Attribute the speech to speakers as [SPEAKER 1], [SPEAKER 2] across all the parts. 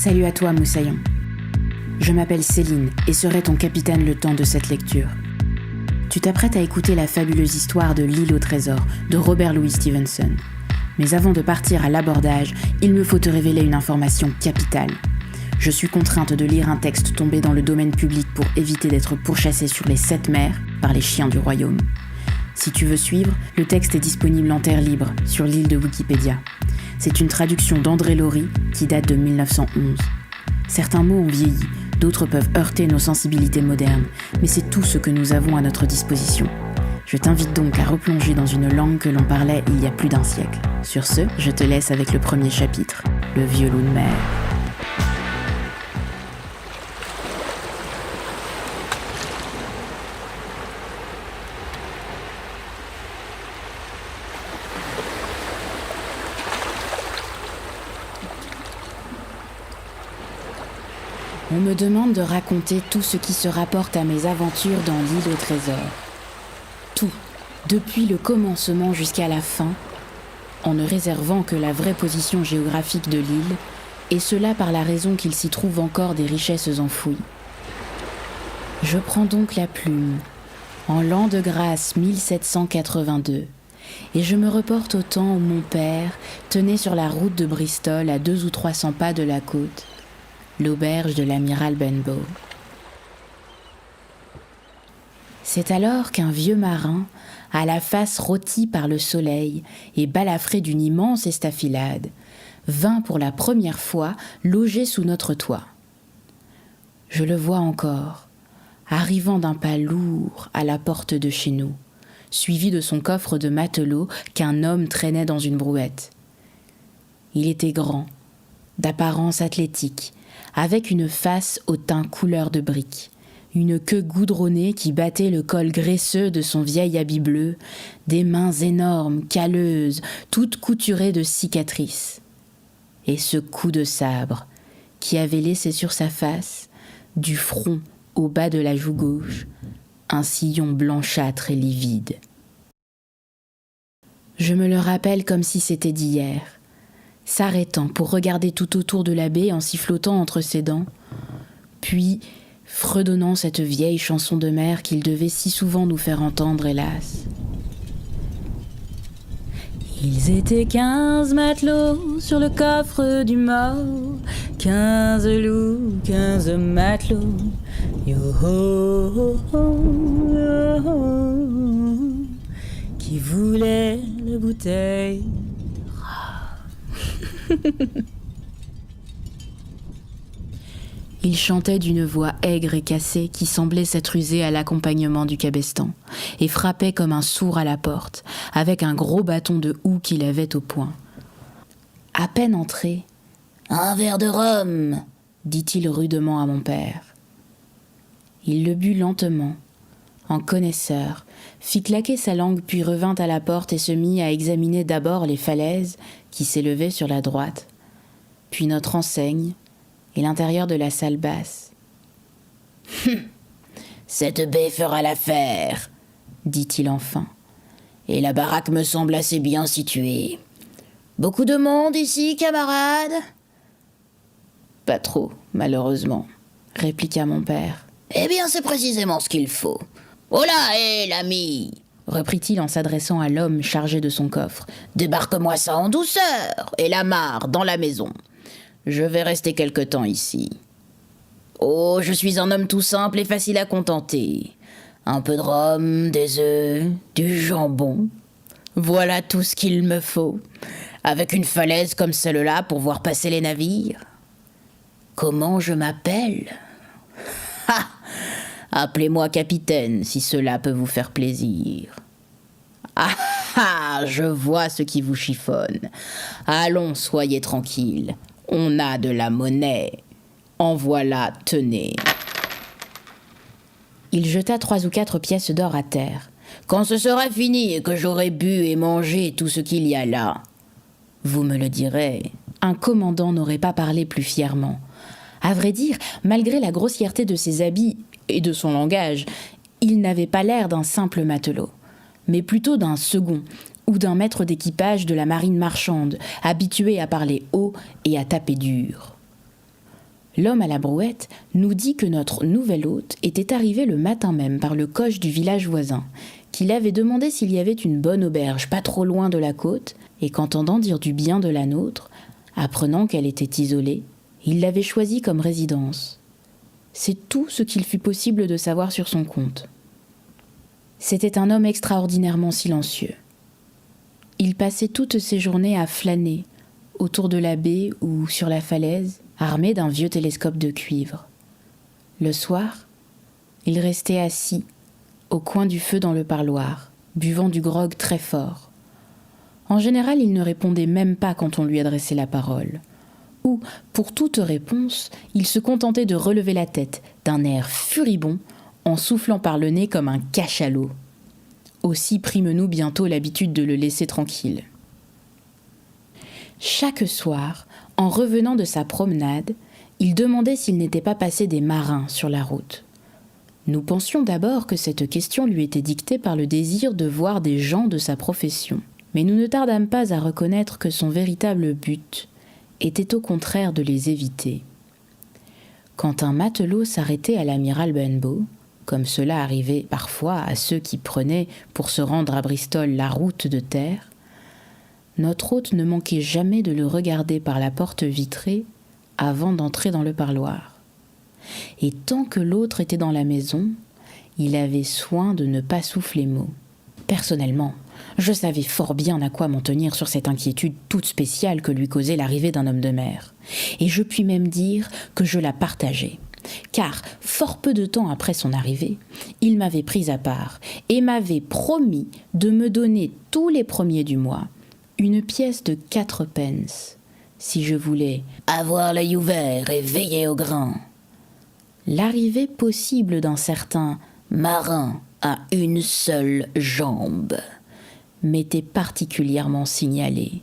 [SPEAKER 1] Salut à toi, Moussaillon. Je m'appelle Céline et serai ton capitaine le temps de cette lecture. Tu t'apprêtes à écouter la fabuleuse histoire de l'île au trésor de Robert Louis Stevenson. Mais avant de partir à l'abordage, il me faut te révéler une information capitale. Je suis contrainte de lire un texte tombé dans le domaine public pour éviter d'être pourchassée sur les 7 mers par les chiens du royaume. Si tu veux suivre, le texte est disponible en terre libre sur l'île de Wikipédia. C'est une traduction d'André Laurie qui date de 1911. Certains mots ont vieilli, d'autres peuvent heurter nos sensibilités modernes, mais c'est tout ce que nous avons à notre disposition. Je t'invite donc à replonger dans une langue que l'on parlait il y a plus d'un siècle. Sur ce, je te laisse avec le premier chapitre, le vieux loup de mer. On me demande de raconter tout ce qui se rapporte à mes aventures dans l'île au trésor. Tout, depuis le commencement jusqu'à la fin, en ne réservant que la vraie position géographique de l'île, et cela par la raison qu'il s'y trouve encore des richesses enfouies. Je prends donc la plume, en l'an de grâce 1782, et je me reporte au temps où mon père tenait sur la route de Bristol à 200 ou 300 pas de la côte, l'auberge de l'amiral Benbow. C'est alors qu'un vieux marin, à la face rôtie par le soleil et balafré d'une immense estafilade, vint pour la première fois loger sous notre toit. Je le vois encore, arrivant d'un pas lourd à la porte de chez nous, suivi de son coffre de matelot qu'un homme traînait dans une brouette. Il était grand, d'apparence athlétique, avec une face au teint couleur de brique, une queue goudronnée qui battait le col graisseux de son vieil habit bleu, des mains énormes, calleuses, toutes couturées de cicatrices. Et ce coup de sabre qui avait laissé sur sa face, du front au bas de la joue gauche, un sillon blanchâtre et livide. Je me le rappelle comme si c'était d'hier, s'arrêtant pour regarder tout autour de la baie en sifflotant entre ses dents, puis fredonnant cette vieille chanson de mer qu'il devait si souvent nous faire entendre, hélas. Ils étaient 15 matelots sur le coffre du mort, 15 loups, 15 matelots, yo-ho-ho-ho, qui voulaient la bouteille. Il chantait d'une voix aigre et cassée qui semblait s'être usée à l'accompagnement du cabestan et frappait comme un sourd à la porte, avec un gros bâton de houx qu'il avait au poing. À peine entré, « Un verre de rhum !» dit-il rudement à mon père. Il le but lentement, en connaisseur, fit claquer sa langue puis revint à la porte et se mit à examiner d'abord les falaises qui s'élevaient sur la droite, puis notre enseigne et l'intérieur de la salle basse. « Cette baie fera l'affaire, » dit-il enfin, « et la baraque me semble assez bien située. Beaucoup de monde ici, camarades ?»« Pas trop, malheureusement, » répliqua mon père. « Eh bien, c'est précisément ce qu'il faut. Oh là, hé, l'ami !» reprit-il en s'adressant à l'homme chargé de son coffre. « Débarque-moi ça en douceur, et la mare dans la maison. Je vais rester quelque temps ici. Oh, je suis un homme tout simple et facile à contenter. Un peu de rhum, des œufs, du jambon. Voilà tout ce qu'il me faut, avec une falaise comme celle-là pour voir passer les navires. Comment je m'appelle ? Ha ! Appelez-moi capitaine, si cela peut vous faire plaisir. Ah ah, je vois ce qui vous chiffonne. Allons, soyez tranquille. On a de la monnaie. En voilà, tenez. » Il jeta 3 ou 4 pièces d'or à terre. « Quand ce sera fini et que j'aurai bu et mangé tout ce qu'il y a là, vous me le direz. » Un commandant n'aurait pas parlé plus fièrement. À vrai dire, malgré la grossièreté de ses habits et de son langage, il n'avait pas l'air d'un simple matelot, mais plutôt d'un second ou d'un maître d'équipage de la marine marchande, habitué à parler haut et à taper dur. L'homme à la brouette nous dit que notre nouvel hôte était arrivé le matin même par le coche du village voisin, qu'il avait demandé s'il y avait une bonne auberge pas trop loin de la côte, et qu'entendant dire du bien de la nôtre, apprenant qu'elle était isolée, il l'avait choisie comme résidence. C'est tout ce qu'il fut possible de savoir sur son compte. C'était un homme extraordinairement silencieux. Il passait toutes ses journées à flâner, autour de la baie ou sur la falaise, armé d'un vieux télescope de cuivre. Le soir, il restait assis, au coin du feu dans le parloir, buvant du grog très fort. En général, il ne répondait même pas quand on lui adressait la parole. Ou, pour toute réponse, il se contentait de relever la tête, d'un air furibond, en soufflant par le nez comme un cachalot. Aussi prîmes-nous bientôt l'habitude de le laisser tranquille. Chaque soir, en revenant de sa promenade, il demandait s'il n'était pas passé des marins sur la route. Nous pensions d'abord que cette question lui était dictée par le désir de voir des gens de sa profession, mais nous ne tardâmes pas à reconnaître que son véritable but était au contraire de les éviter. Quand un matelot s'arrêtait à l'amiral Benbow, comme cela arrivait parfois à ceux qui prenaient pour se rendre à Bristol la route de terre, notre hôte ne manquait jamais de le regarder par la porte vitrée avant d'entrer dans le parloir. Et tant que l'autre était dans la maison, il avait soin de ne pas souffler mot. Personnellement, je savais fort bien à quoi m'en tenir sur cette inquiétude toute spéciale que lui causait l'arrivée d'un homme de mer. Et je puis même dire que je la partageais. Car, fort peu de temps après son arrivée, il m'avait pris à part et m'avait promis de me donner tous les premiers du mois une pièce de 4 pence, si je voulais avoir l'œil ouvert et veiller au grain. L'arrivée possible d'un certain marin à une seule jambe m'était particulièrement signalée.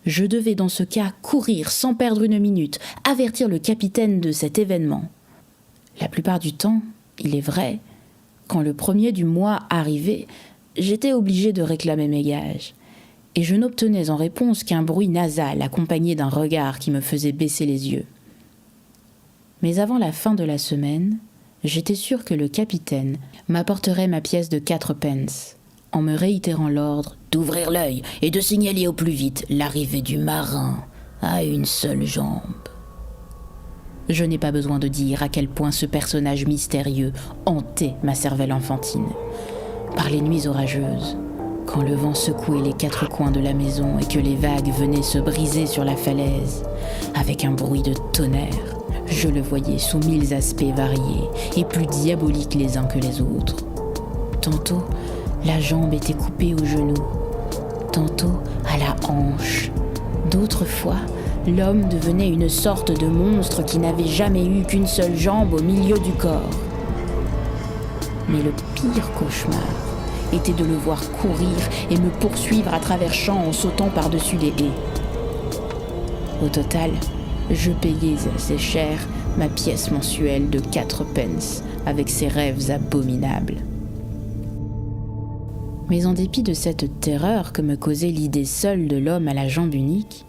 [SPEAKER 1] Je devais dans ce cas courir sans perdre une minute, avertir le capitaine de cet événement. La plupart du temps, il est vrai, quand le premier du mois arrivait, j'étais obligé de réclamer mes gages, et je n'obtenais en réponse qu'un bruit nasal accompagné d'un regard qui me faisait baisser les yeux. Mais avant la fin de la semaine, j'étais sûr que le capitaine m'apporterait ma pièce de 4 pence, en me réitérant l'ordre d'ouvrir l'œil et de signaler au plus vite l'arrivée du marin à une seule jambe. Je n'ai pas besoin de dire à quel point ce personnage mystérieux hantait ma cervelle enfantine. Par les nuits orageuses, quand le vent secouait les 4 coins de la maison et que les vagues venaient se briser sur la falaise, avec un bruit de tonnerre, je le voyais sous 1000 aspects variés et plus diaboliques les uns que les autres. Tantôt, la jambe était coupée au genou, tantôt à la hanche. D'autres fois, l'homme devenait une sorte de monstre qui n'avait jamais eu qu'une seule jambe au milieu du corps. Mais le pire cauchemar était de le voir courir et me poursuivre à travers champs en sautant par-dessus les haies. Au total, je payais assez cher ma pièce mensuelle de 4 pence avec ses rêves abominables. Mais en dépit de cette terreur que me causait l'idée seule de l'homme à la jambe unique,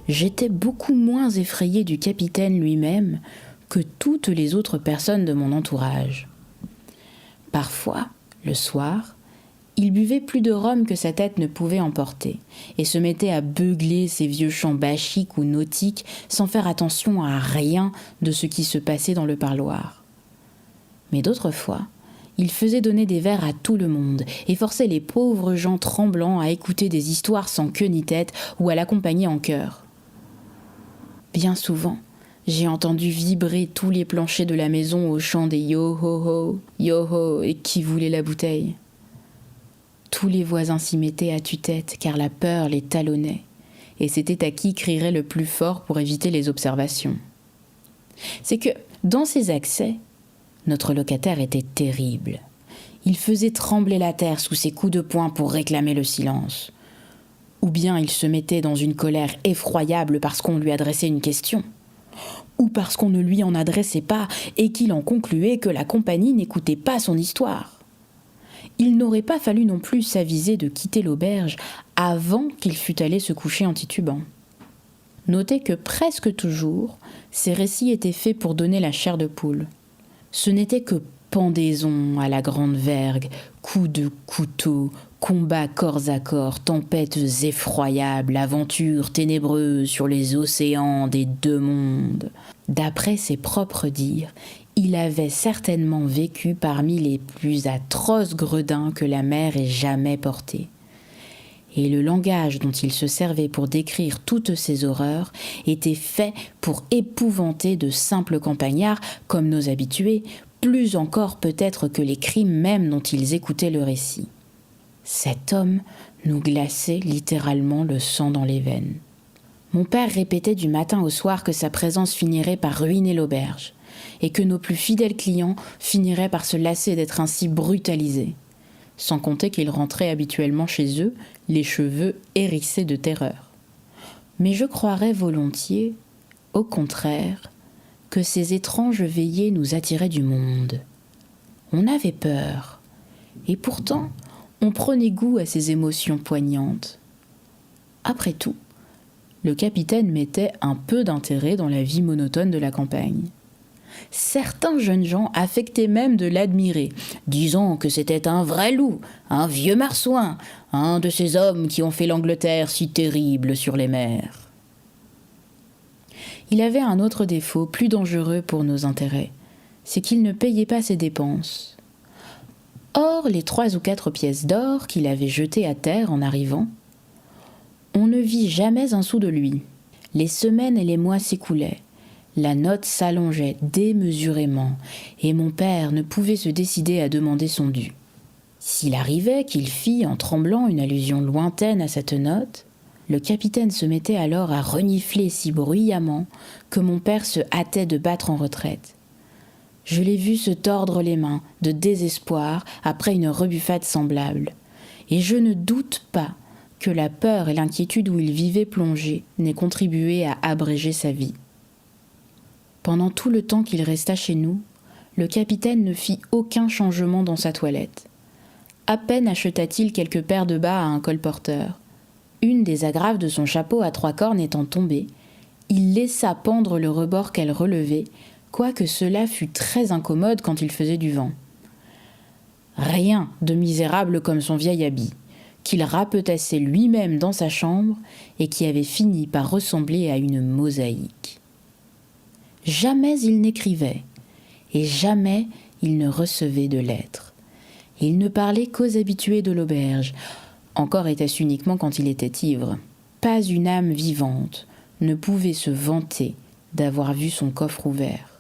[SPEAKER 1] j'étais beaucoup moins effrayé du capitaine lui-même que toutes les autres personnes de mon entourage. Parfois, le soir, il buvait plus de rhum que sa tête ne pouvait emporter et se mettait à beugler ses vieux chants bachiques ou nautiques sans faire attention à rien de ce qui se passait dans le parloir. Mais d'autres fois, il faisait donner des verres à tout le monde et forçait les pauvres gens tremblants à écouter des histoires sans queue ni tête ou à l'accompagner en chœur. Bien souvent, j'ai entendu vibrer tous les planchers de la maison au chant des yo-ho-ho, yo-ho et qui voulait la bouteille. Tous les voisins s'y mettaient à tue-tête car la peur les talonnait et c'était à qui crierait le plus fort pour éviter les observations. C'est que, dans ces accès, notre locataire était terrible. Il faisait trembler la terre sous ses coups de poing pour réclamer le silence. Ou bien il se mettait dans une colère effroyable parce qu'on lui adressait une question. Ou parce qu'on ne lui en adressait pas et qu'il en concluait que la compagnie n'écoutait pas son histoire. Il n'aurait pas fallu non plus s'aviser de quitter l'auberge avant qu'il fût allé se coucher en titubant. Notez que presque toujours, ces récits étaient faits pour donner la chair de poule. Ce n'était que pendaison à la grande vergue, coups de couteau, combats corps à corps, tempêtes effroyables, aventures ténébreuses sur les océans des deux mondes. D'après ses propres dires, il avait certainement vécu parmi les plus atroces gredins que la mer ait jamais portés. Et le langage dont il se servait pour décrire toutes ces horreurs était fait pour épouvanter de simples campagnards comme nos habitués, plus encore peut-être que les crimes mêmes dont ils écoutaient le récit. Cet homme nous glaçait littéralement le sang dans les veines. Mon père répétait du matin au soir que sa présence finirait par ruiner l'auberge, et que nos plus fidèles clients finiraient par se lasser d'être ainsi brutalisés. Sans compter qu'ils rentraient habituellement chez eux, les cheveux hérissés de terreur. Mais je croirais volontiers, au contraire, que ces étranges veillées nous attiraient du monde. On avait peur, et pourtant, on prenait goût à ces émotions poignantes. Après tout, le capitaine mettait un peu d'intérêt dans la vie monotone de la campagne. Certains jeunes gens affectaient même de l'admirer, disant que c'était un vrai loup, un vieux marsouin, un de ces hommes qui ont fait l'Angleterre si terrible sur les mers. Il avait un autre défaut, plus dangereux pour nos intérêts, c'est qu'il ne payait pas ses dépenses. Or, les 3 ou 4 pièces d'or qu'il avait jetées à terre en arrivant, on ne vit jamais un sou de lui. Les semaines et les mois s'écoulaient. La note s'allongeait démesurément, et mon père ne pouvait se décider à demander son dû. S'il arrivait qu'il fît en tremblant une allusion lointaine à cette note, le capitaine se mettait alors à renifler si bruyamment que mon père se hâtait de battre en retraite. Je l'ai vu se tordre les mains de désespoir après une rebuffade semblable, et je ne doute pas que la peur et l'inquiétude où il vivait plongé n'aient contribué à abréger sa vie. Pendant tout le temps qu'il resta chez nous, le capitaine ne fit aucun changement dans sa toilette. À peine acheta-t-il quelques paires de bas à un colporteur. Une des agrafes de son chapeau à 3 cornes étant tombée, il laissa pendre le rebord qu'elle relevait, quoique cela fût très incommode quand il faisait du vent. Rien de misérable comme son vieil habit, qu'il rapetassait lui-même dans sa chambre et qui avait fini par ressembler à une mosaïque. Jamais il n'écrivait, et jamais il ne recevait de lettres. Il ne parlait qu'aux habitués de l'auberge, encore était-ce uniquement quand il était ivre. Pas une âme vivante ne pouvait se vanter d'avoir vu son coffre ouvert.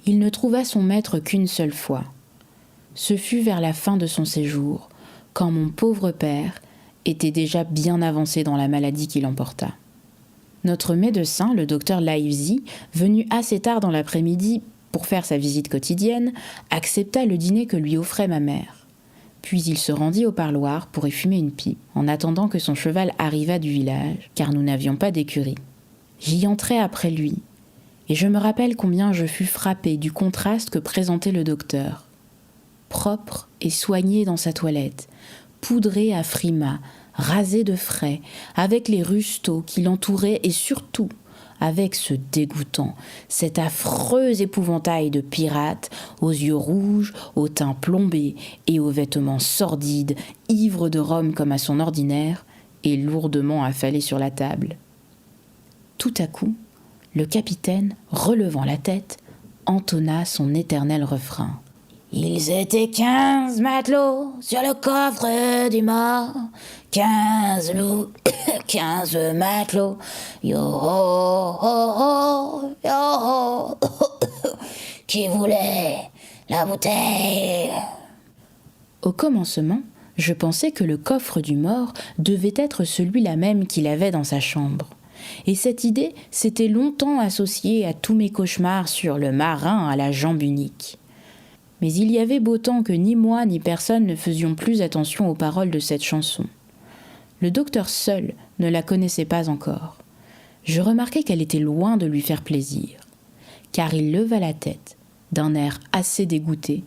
[SPEAKER 1] Il ne trouva son maître qu'une seule fois. Ce fut vers la fin de son séjour, quand mon pauvre père était déjà bien avancé dans la maladie qui l'emporta. Notre médecin, le docteur Livesey, venu assez tard dans l'après-midi pour faire sa visite quotidienne, accepta le dîner que lui offrait ma mère. Puis il se rendit au parloir pour y fumer une pipe, en attendant que son cheval arrivât du village, car nous n'avions pas d'écurie. J'y entrai après lui, et je me rappelle combien je fus frappée du contraste que présentait le docteur. Propre et soigné dans sa toilette, poudré à frimas, rasé de frais, avec les rustaux qui l'entouraient et surtout avec ce dégoûtant, cet affreux épouvantail de pirate, aux yeux rouges, au teint plombé et aux vêtements sordides, ivre de rhum comme à son ordinaire et lourdement affalé sur la table. Tout à coup, le capitaine, relevant la tête, entonna son éternel refrain. Ils étaient 15 matelots sur le coffre du mort, 15 loups, 15 matelots, yo ho ho yo ho, qui voulait la bouteille. Au commencement, je pensais que le coffre du mort devait être celui-là même qu'il avait dans sa chambre. Et cette idée s'était longtemps associée à tous mes cauchemars sur le marin à la jambe unique. Mais il y avait beau temps que ni moi ni personne ne faisions plus attention aux paroles de cette chanson. Le docteur seul ne la connaissait pas encore. Je remarquai qu'elle était loin de lui faire plaisir, car il leva la tête, d'un air assez dégoûté,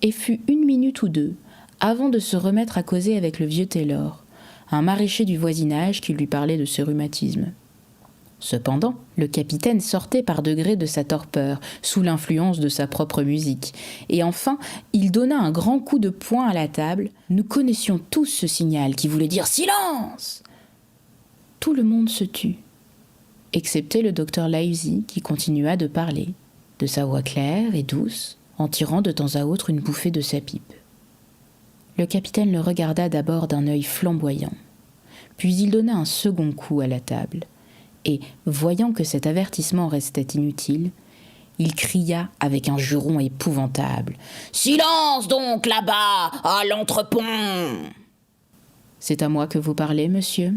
[SPEAKER 1] et fut 1 minute ou 2 avant de se remettre à causer avec le vieux Taylor, un maraîcher du voisinage qui lui parlait de ses rhumatismes. Cependant, le capitaine sortait par degrés de sa torpeur, sous l'influence de sa propre musique. Et enfin, il donna un grand coup de poing à la table. Nous connaissions tous ce signal qui voulait dire « Silence !» Tout le monde se tut, excepté le docteur Livesey qui continua de parler, de sa voix claire et douce, en tirant de temps à autre une bouffée de sa pipe. Le capitaine le regarda d'abord d'un œil flamboyant, puis il donna un second coup à la table, et, voyant que cet avertissement restait inutile, il cria avec un juron épouvantable « Silence donc là-bas, à l'entrepont !»« C'est à moi que vous parlez, monsieur ?»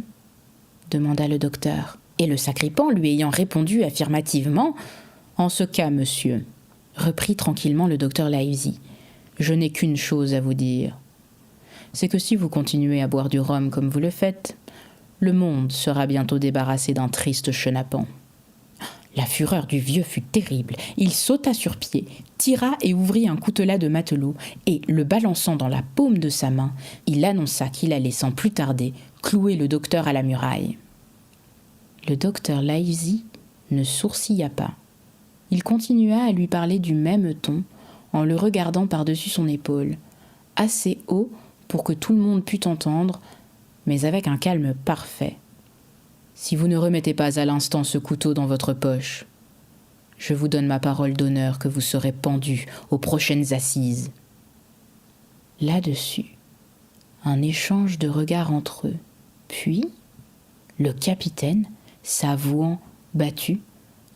[SPEAKER 1] demanda le docteur. Et le sacripant lui ayant répondu affirmativement « En ce cas, monsieur », reprit tranquillement le docteur Livesey, « je n'ai qu'une chose à vous dire. C'est que si vous continuez à boire du rhum comme vous le faites, le monde sera bientôt débarrassé d'un triste chenapan. » La fureur du vieux fut terrible. Il sauta sur pied, tira et ouvrit un coutelas de matelot, et, le balançant dans la paume de sa main, il annonça qu'il allait sans plus tarder clouer le docteur à la muraille. Le docteur Livesey ne sourcilla pas. Il continua à lui parler du même ton, en le regardant par-dessus son épaule, assez haut pour que tout le monde pût entendre, mais avec un calme parfait. « Si vous ne remettez pas à l'instant ce couteau dans votre poche, je vous donne ma parole d'honneur que vous serez pendu aux prochaines assises. » Là-dessus, un échange de regards entre eux, puis le capitaine, s'avouant battu,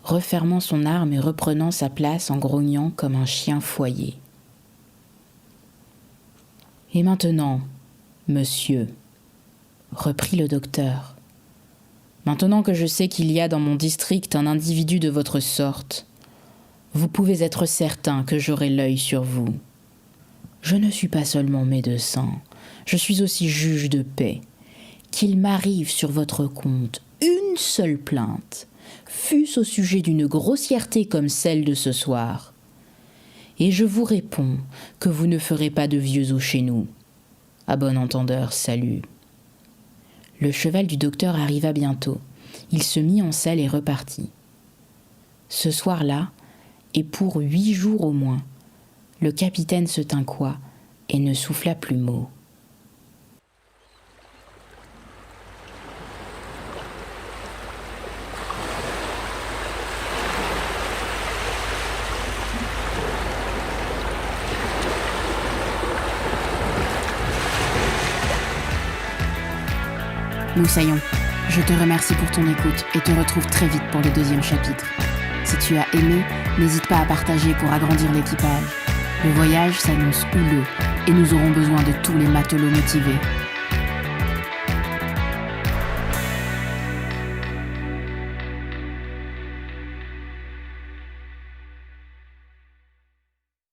[SPEAKER 1] refermant son arme et reprenant sa place en grognant comme un chien fouillé. « Et maintenant, monsieur, reprit le docteur, maintenant que je sais qu'il y a dans mon district un individu de votre sorte, vous pouvez être certain que j'aurai l'œil sur vous. Je ne suis pas seulement médecin, je suis aussi juge de paix. Qu'il m'arrive sur votre compte une seule plainte, fût-ce au sujet d'une grossièreté comme celle de ce soir. Et je vous réponds que vous ne ferez pas de vieux os chez nous. À bon entendeur, salut. » Le cheval du docteur arriva bientôt. Il se mit en selle et repartit. Ce soir-là, et pour 8 jours au moins, le capitaine se tint coi et ne souffla plus mot. Moussaillon, je te remercie pour ton écoute et te retrouve très vite pour le 2e chapitre. Si tu as aimé, n'hésite pas à partager pour agrandir l'équipage. Le voyage s'annonce houleux et nous aurons besoin de tous les matelots motivés.